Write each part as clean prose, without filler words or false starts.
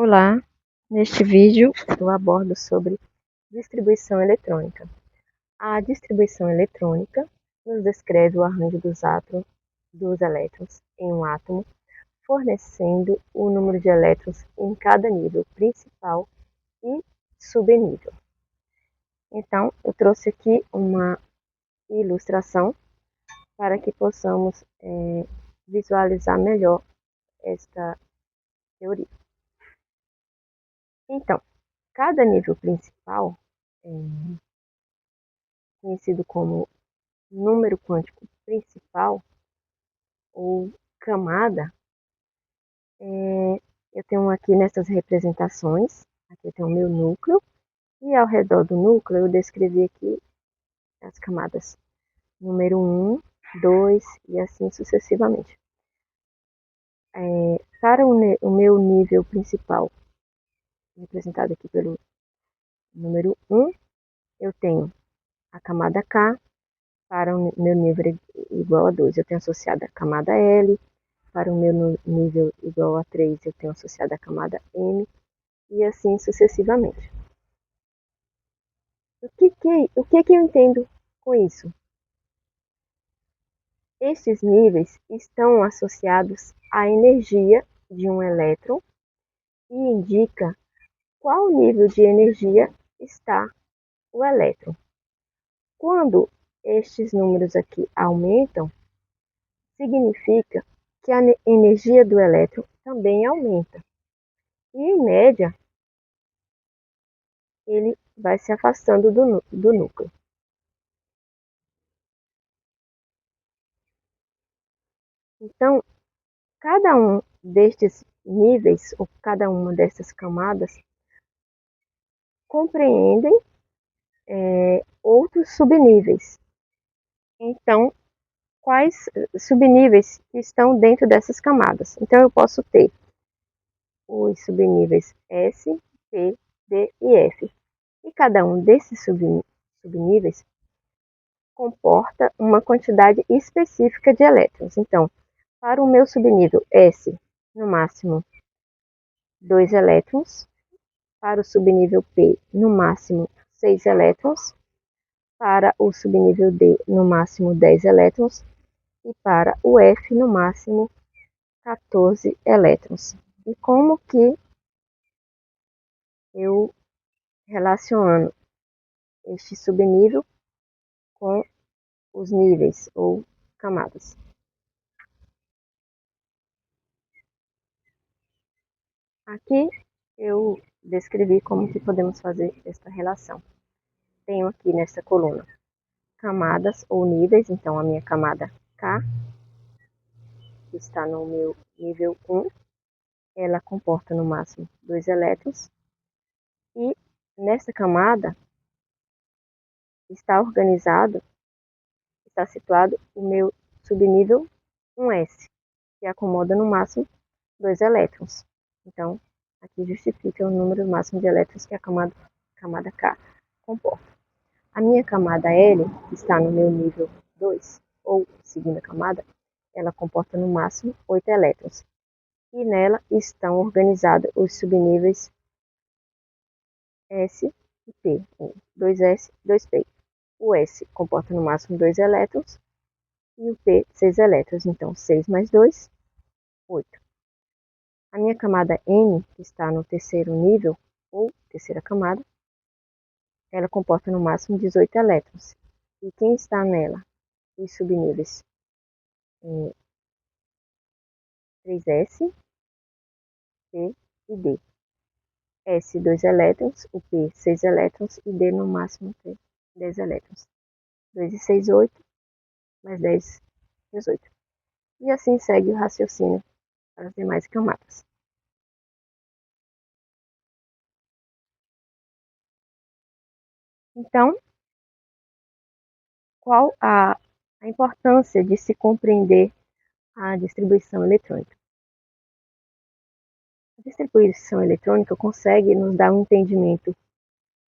Olá, neste vídeo eu abordo sobre distribuição eletrônica. A distribuição eletrônica nos descreve o arranjo dos elétrons em um átomo, fornecendo o número de elétrons em cada nível principal e subnível. Então, eu trouxe aqui uma ilustração para que possamos visualizar melhor esta teoria. Então, cada nível principal, conhecido como número quântico principal ou camada, eu tenho aqui nessas representações, aqui eu tenho o meu núcleo, e ao redor do núcleo eu descrevi aqui as camadas número 1, 2 e assim sucessivamente. Para o meu nível principal, representado aqui pelo número 1, eu tenho a camada K. Para o meu nível igual a 2, eu tenho associado a camada L. Para o meu nível igual a 3, eu tenho associado a camada M. E assim sucessivamente. O que eu entendo com isso? Estes níveis estão associados à energia de um elétron e indica qual nível de energia está o elétron. Quando estes números aqui aumentam, significa que a energia do elétron também aumenta. E, em média, ele vai se afastando do núcleo. Então, cada um destes níveis, ou cada uma dessas camadas, compreendem outros subníveis. Então, quais subníveis estão dentro dessas camadas? Então, eu posso ter os subníveis S, P, D e F. E cada um desses subníveis comporta uma quantidade específica de elétrons. Então, para o meu subnível S, no máximo 2 elétrons. Para o subnível P, no máximo 6 elétrons. Para o subnível D, no máximo 10 elétrons. E para o F, no máximo 14 elétrons. E como que eu relaciono este subnível com os níveis ou camadas? Aqui eu descrevi como que podemos fazer esta relação. Tenho aqui nesta coluna camadas ou níveis, então a minha camada K, que está no meu nível 1, ela comporta no máximo 2 elétrons, e nessa camada está situado o meu subnível 1S, que acomoda no máximo 2 elétrons. Então, aqui justifica o número máximo de elétrons que a camada K comporta. A minha camada L, que está no meu nível 2, ou segunda camada, ela comporta no máximo 8 elétrons. E nela estão organizados os subníveis S e P, 2S e 2P. O S comporta no máximo 2 elétrons e o P 6 elétrons. Então, 6 mais 2, 8. A minha camada N, que está no terceiro nível, ou terceira camada, ela comporta no máximo 18 elétrons. E quem está nela? Os subníveis 3S, P e D. S 2 elétrons, o P 6 elétrons e D no máximo 10 elétrons. 2 e 6, 8, mais 10, 18. E assim segue o raciocínio para as demais camadas. Então, qual a importância de se compreender a distribuição eletrônica? A distribuição eletrônica consegue nos dar um entendimento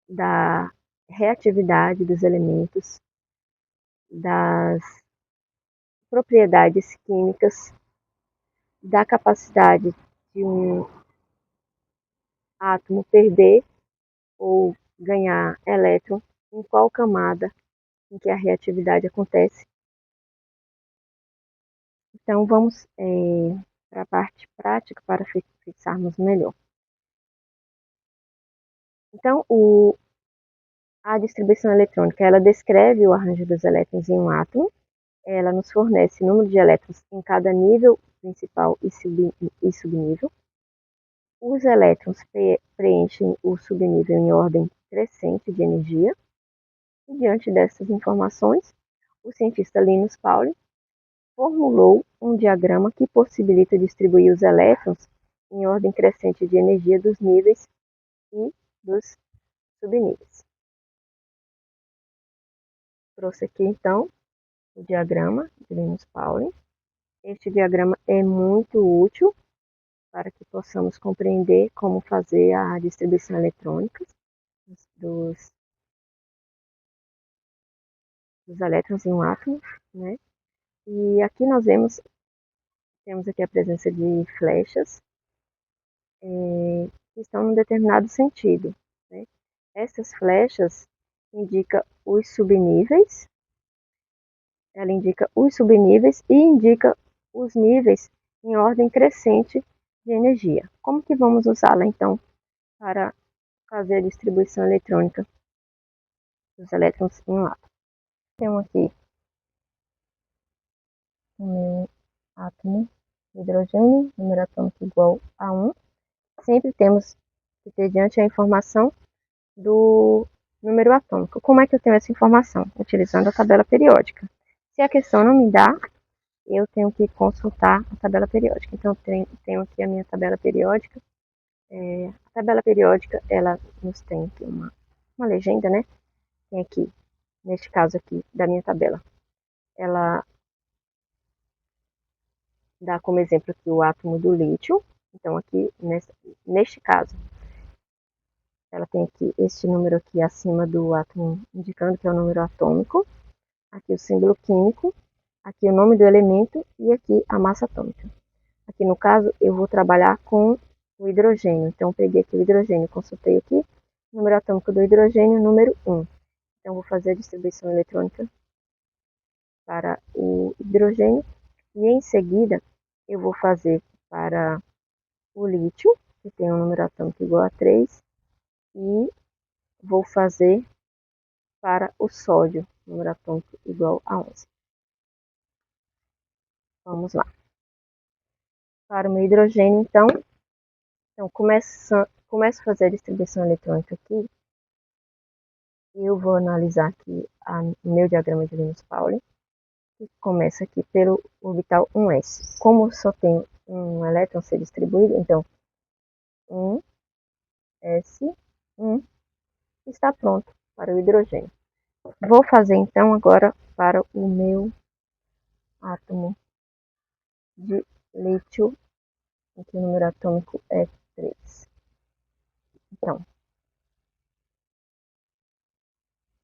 da reatividade dos elementos, das propriedades químicas, da capacidade de um átomo perder ou ganhar elétron em qual camada em que a reatividade acontece. Então, vamos para a parte prática para fixarmos melhor. Então, a distribuição eletrônica, ela descreve o arranjo dos elétrons em um átomo, ela nos fornece o número de elétrons em cada nível principal e subnível. Os elétrons preenchem o subnível em ordem crescente de energia. E diante dessas informações, o cientista Linus Pauling formulou um diagrama que possibilita distribuir os elétrons em ordem crescente de energia dos níveis e dos subníveis. Trouxe aqui, então, o diagrama de Linus Pauling. Este diagrama é muito útil para que possamos compreender como fazer a distribuição eletrônica dos elétrons em um átomo, né? E aqui nós temos aqui a presença de flechas que estão num determinado sentido, né? Essas flechas indicam os subníveis, ela indica os subníveis e indica os níveis em ordem crescente de energia. Como que vamos usá-la, então, para fazer a distribuição eletrônica dos elétrons em um átomo? Tenho aqui o meu átomo de hidrogênio, número atômico igual a 1. Sempre temos que ter diante a informação do número atômico. Como é que eu tenho essa informação? Utilizando a tabela periódica. Se a questão não me dá, eu tenho que consultar a tabela periódica. Então, eu tenho aqui a minha tabela periódica. A tabela periódica, ela nos tem aqui uma legenda, né? Tem aqui, neste caso aqui, da minha tabela. Ela dá como exemplo aqui o átomo do lítio. Então, aqui, neste caso, ela tem aqui este número aqui acima do átomo, indicando que é o número atômico. Aqui o símbolo químico, aqui o nome do elemento e aqui a massa atômica. Aqui no caso, eu vou trabalhar com o hidrogênio. Então, eu peguei aqui o hidrogênio, consultei aqui, número atômico do hidrogênio, número 1. Então, vou fazer a distribuição eletrônica para o hidrogênio e em seguida eu vou fazer para o lítio, que tem um número atômico igual a 3, e vou fazer para o sódio, número atômico igual a 11. Vamos lá. Para o meu hidrogênio, então começo a fazer a distribuição eletrônica aqui. Eu vou analisar aqui o meu diagrama de Linus Pauling, que começa aqui pelo orbital 1s. Como só tem um elétron a ser distribuído, então 1s1 está pronto para o hidrogênio. Vou fazer então agora para o meu átomo de lítio, em que o número atômico é 3. Então,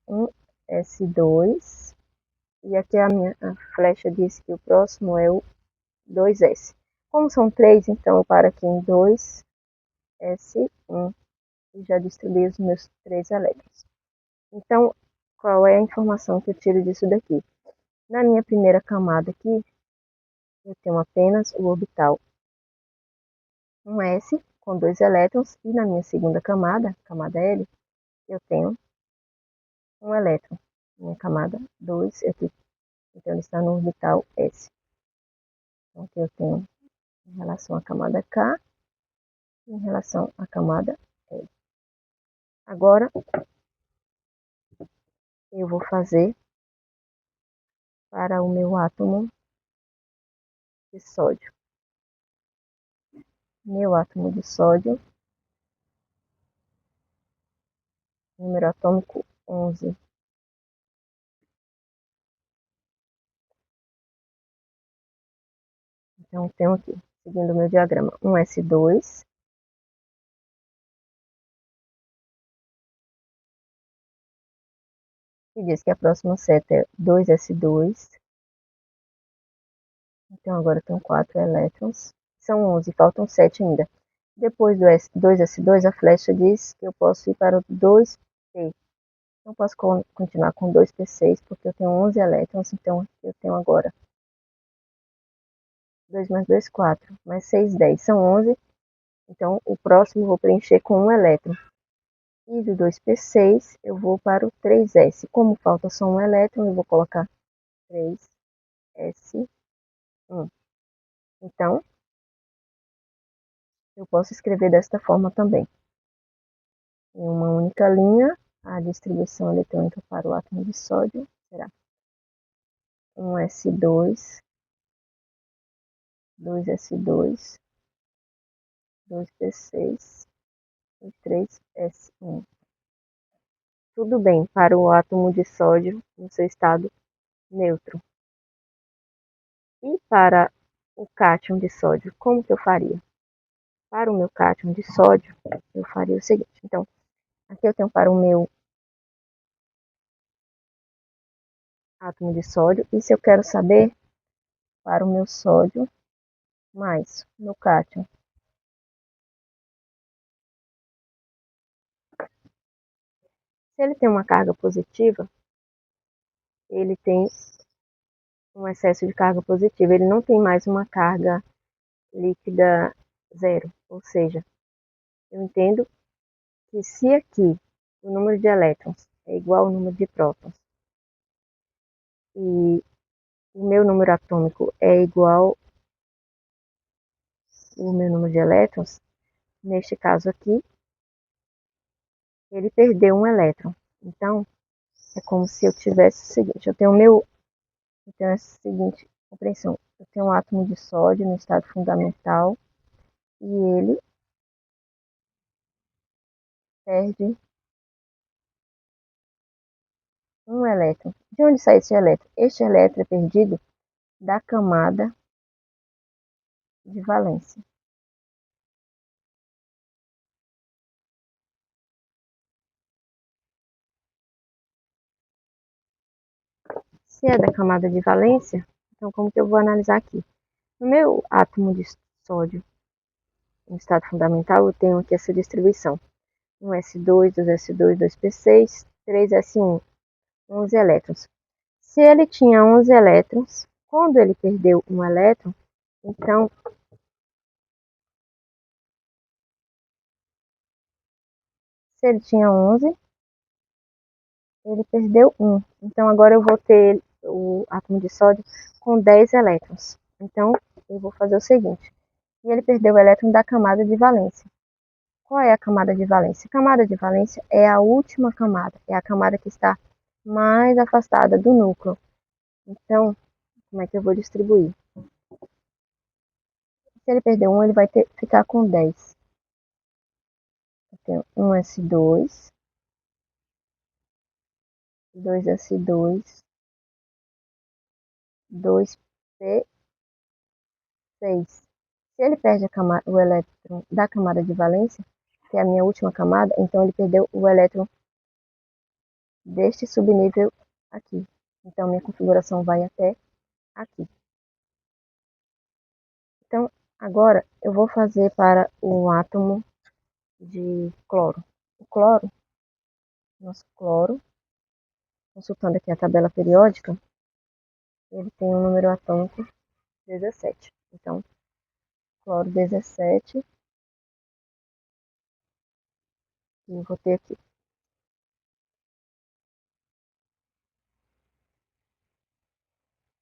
1s2, e aqui a minha flecha diz que o próximo é o 2s. Como são 3, então eu paro aqui em 2s1 e já distribuí os meus 3 elétrons. Então, qual é a informação que eu tiro disso daqui? Na minha primeira camada aqui, eu tenho apenas o orbital 1s com 2 elétrons, e na minha segunda camada, camada L, eu tenho um elétron. Minha camada 2, então ele está no orbital S. Então, aqui eu tenho em relação à camada K, em relação à camada L. Agora, eu vou fazer para o meu átomo de sódio. Meu átomo de sódio, número atômico 11. Então, tenho aqui, seguindo o meu diagrama, um S2, que diz que a próxima seta é 2s2. Então, agora eu tenho 4 elétrons. São 11, faltam 7 ainda. Depois do 2S2, a flecha diz que eu posso ir para o 2P. Não posso continuar com 2P6, porque eu tenho 11 elétrons, então eu tenho agora 2 mais 2, 4, mais 6, 10, são 11. Então, o próximo eu vou preencher com um elétron. E do 2P6, eu vou para o 3S. Como falta só um elétron, eu vou colocar 3S1. Então, eu posso escrever desta forma também. Em uma única linha, a distribuição eletrônica para o átomo de sódio será 1S2, 2S2, 2P6 e 3S1. Tudo bem para o átomo de sódio no seu estado neutro. E para o cátion de sódio, como que eu faria? Para o meu cátion de sódio, eu faria o seguinte. Então, aqui eu tenho para o meu átomo de sódio. E se eu quero saber para o meu sódio mais o meu cátion? Se ele tem uma carga positiva, ele tem um excesso de carga positiva. Ele não tem mais uma carga líquida zero. Ou seja, eu entendo que se aqui o número de elétrons é igual ao número de prótons e o meu número atômico é igual ao meu número de elétrons, neste caso aqui, ele perdeu um elétron. Então, é como se eu tivesse o seguinte, eu tenho a seguinte compreensão. Eu tenho um átomo de sódio no estado fundamental e ele perde um elétron. De onde sai esse elétron? Este elétron é perdido da camada de valência. Se é da camada de valência, então como que eu vou analisar aqui? No meu átomo de sódio, no estado fundamental, eu tenho aqui essa distribuição. 1S2, 2S2, 2P6, 3S1, 11 elétrons. Se ele tinha 11 elétrons, quando ele perdeu um elétron, então, se ele tinha 11, ele perdeu 1. Então, agora eu vou ter o átomo de sódio com 10 elétrons. Então, eu vou fazer o seguinte. E ele perdeu o elétron da camada de valência. Qual é a camada de valência? A camada de valência é a última camada, é a camada que está mais afastada do núcleo. Então, como é que eu vou distribuir? Se ele perder 1, ele vai ficar com 10. Eu tenho 1S2, 2S2, 2P6. Se ele perde o elétron da camada de valência, que é a minha última camada, então ele perdeu o elétron deste subnível aqui. Então, minha configuração vai até aqui. Então, agora eu vou fazer para o átomo de cloro. O cloro, nosso cloro, consultando aqui a tabela periódica, ele tem um número atômico 17. Então, cloro 17, e eu vou ter aqui.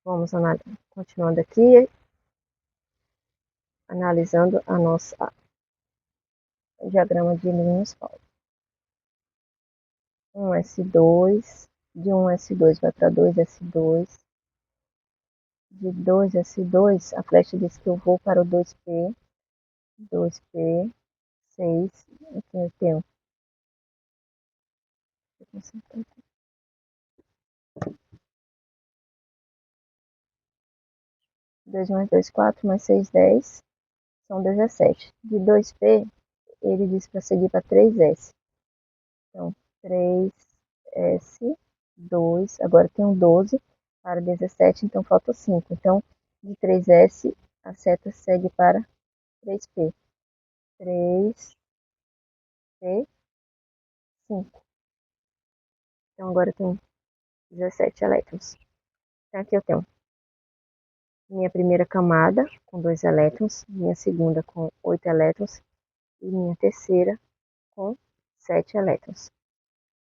Vamos continuando aqui, analisando a nossa diagrama de Linus-Pauling. 1S2, de 1S2 vai para 2S2, de 2S2, a flecha diz que eu vou para o 2P, 2P6, aqui eu tenho 2 mais 2, 4, mais 6, 10, são 17. De 2P, ele diz para seguir para 3S. Então, 3S2, agora tem um 12 para 17, então falta 5. Então, de 3S, a seta segue para 3P. 3 2p5. Então agora eu tenho 17 elétrons. Então aqui eu tenho minha primeira camada com 2 elétrons, minha segunda com 8 elétrons e minha terceira com 7 elétrons.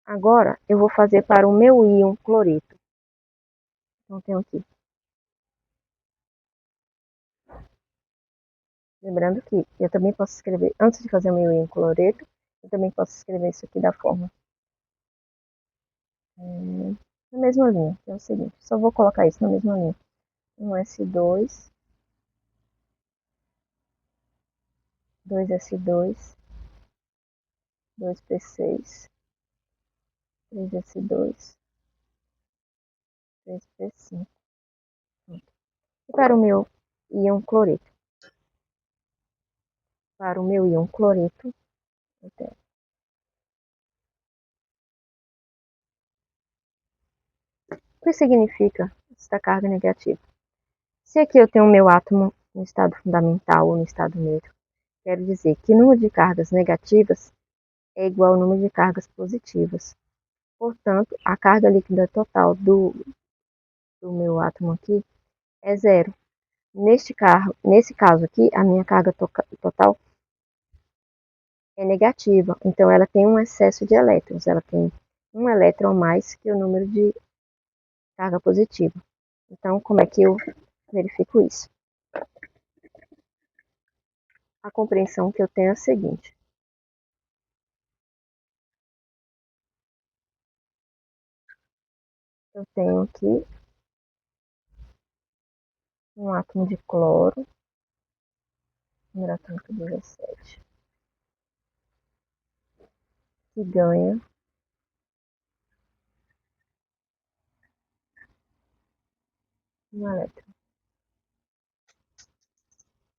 Agora eu vou fazer para o meu íon cloreto. Então tenho aqui. Lembrando que eu também posso escrever, antes de fazer o meu íon cloreto, eu também posso escrever isso aqui da forma na mesma linha, que é o seguinte, só vou colocar isso na mesma linha. Um S2, 2S2, 2P6, 3S2, 3P5. E para o meu íon cloreto? Para o meu íon cloreto, eu tenho o que significa esta carga negativa? Se aqui eu tenho o meu átomo no estado fundamental ou no estado neutro, quero dizer que o número de cargas negativas é igual ao número de cargas positivas. Portanto, a carga líquida total do meu átomo aqui é zero. Nesse caso aqui, a minha carga total é negativa. Então, ela tem um excesso de elétrons. Ela tem um elétron a mais que o número de carga positiva. Então, como é que eu verifico isso? A compreensão que eu tenho é a seguinte. Eu tenho aqui um átomo de cloro, número atômico 17, que ganha um elétron.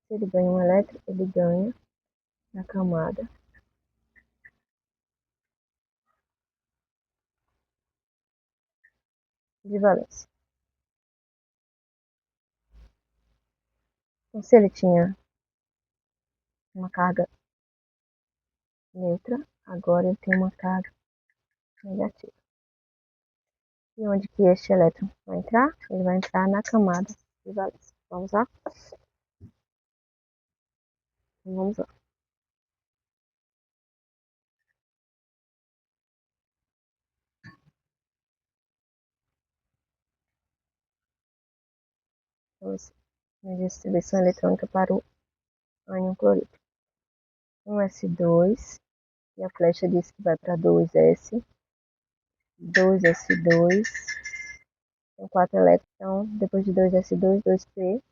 Se ele ganha um elétron, ele ganha na camada de valência. Então, se ele tinha uma carga neutra, agora ele tem uma carga negativa. E onde que este elétron vai entrar? Ele vai entrar na camada de valência. Vamos lá? Vamos lá. Vamos na distribuição eletrônica para o ânion cloreto. 1s2, e a flecha diz que vai para 2s, 2s2, tem 4 elétrons, então depois de 2s2, 2p,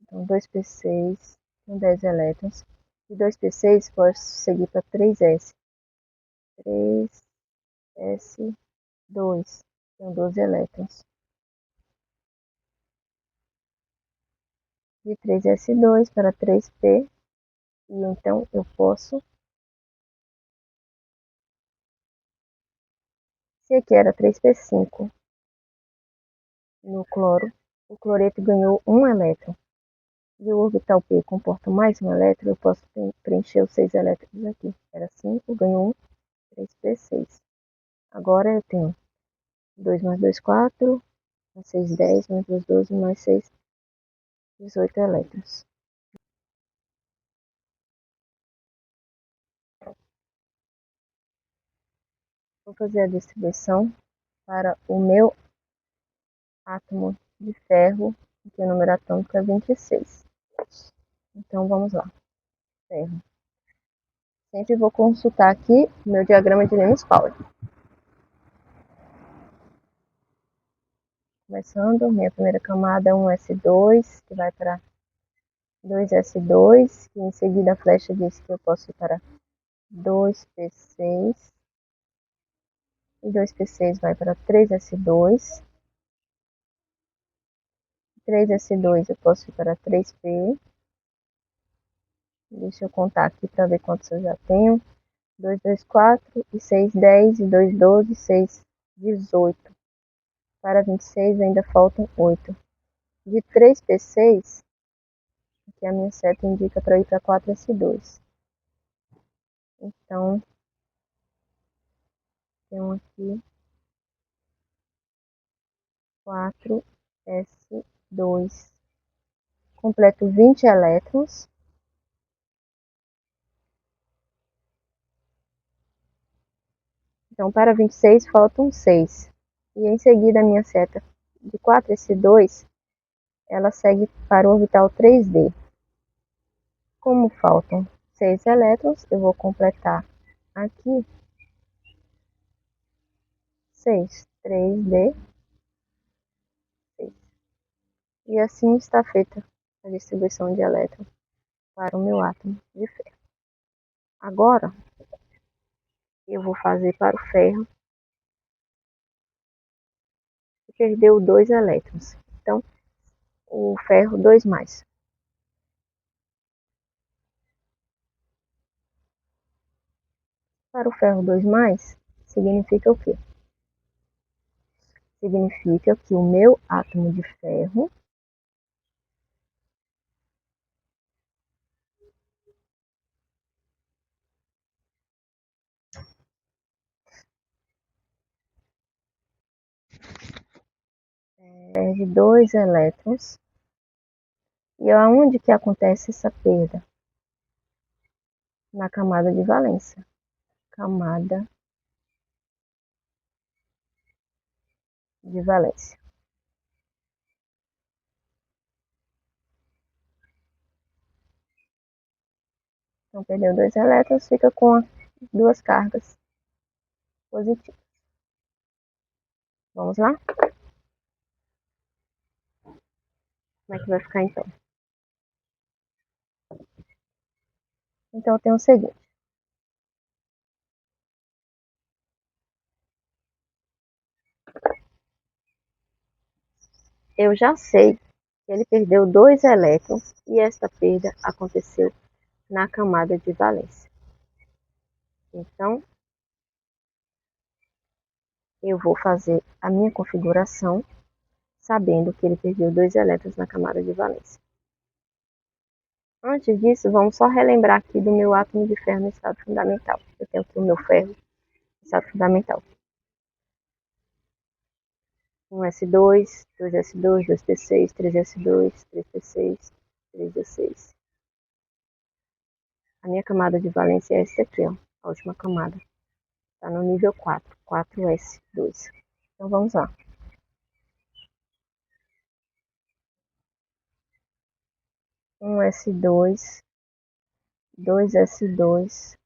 então 2p6, com 10 elétrons, e 2p6 pode seguir para 3s, 3s2, tem 12 elétrons, de 3s2 para 3p, e então eu posso, se aqui era 3p5 no cloro, o cloreto ganhou 1 elétron, e o orbital P comporta mais um elétron, eu posso preencher os 6 elétrons aqui. Era 5, ganhou 1, 3p6. Agora eu tenho 2 mais 2, 4, mais 6, 10, mais 2, 12, mais 6, 18 elétrons. Vou fazer a distribuição para o meu átomo de ferro, que o número atômico é 26. Então vamos lá. Ferro. Sempre vou consultar aqui o meu diagrama de Linus-Pauling. Começando, minha primeira camada é 1s2, que vai para 2s2, que em seguida a flecha diz que eu posso ir para 2p6, e 2p6 vai para 3s2, 3s2 eu posso ir para 3p, deixa eu contar aqui para ver quantos eu já tenho, 2, 2, 4, e 6, 10, e 2, 12, 6, 18, para 26 ainda faltam 8, de 3p6, aqui a minha seta indica para ir para 4s2, Então, tenho aqui 4s2. Completo 20 elétrons. Então, para 26 faltam 6. E em seguida, a minha seta de 4s2, ela segue para o orbital 3d. Como faltam 6 elétrons, eu vou completar aqui 6, 3d, 6. E assim está feita a distribuição de elétrons para o meu átomo de ferro. Agora, eu vou fazer para o ferro, que perdeu 2 elétrons. Então, o ferro 2 mais. Para o ferro 2 mais, significa o quê? Significa que o meu átomo de ferro perde 2 elétrons. E aonde que acontece essa perda? Na camada de valência. Camada de valência. Então, perdeu 2 elétrons, fica com 2 cargas positivas. Vamos lá? Como é que vai ficar então? Então, tem o seguinte. Eu já sei que ele perdeu 2 elétrons e essa perda aconteceu na camada de valência. Então, eu vou fazer a minha configuração sabendo que ele perdeu 2 elétrons na camada de valência. Antes disso, vamos só relembrar aqui do meu átomo de ferro no estado fundamental. Eu tenho aqui o meu ferro no estado fundamental. 1s2, 2s2, 2p6, 3s2, 3p6, 3d6. A minha camada de valência é essa aqui, ó, a última camada. Está no nível 4, 4s2. Então vamos lá. 1s2, 2s2,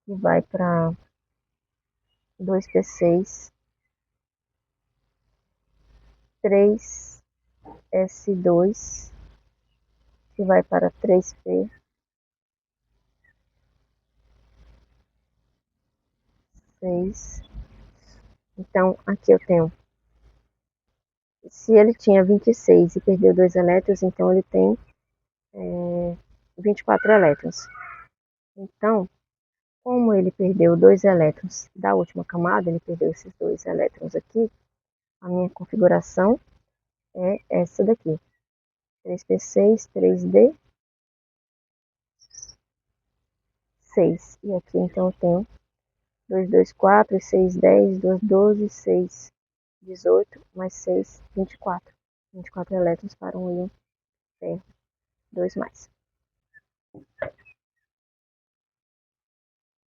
que vai para 2p6, 3s2, que vai para 3p, 6. Então, aqui eu tenho, se ele tinha 26 e perdeu 2 elétrons, então ele tem 24 elétrons. Então, como ele perdeu 2 elétrons da última camada, ele perdeu esses 2 elétrons aqui, a minha configuração é essa daqui. 3p6, 3d, 6. E aqui então eu tenho 2, 2, 4, 6, 10, 2, 12, 6, 18, mais 6, 24. 24 elétrons para um íon ferro, 2 mais.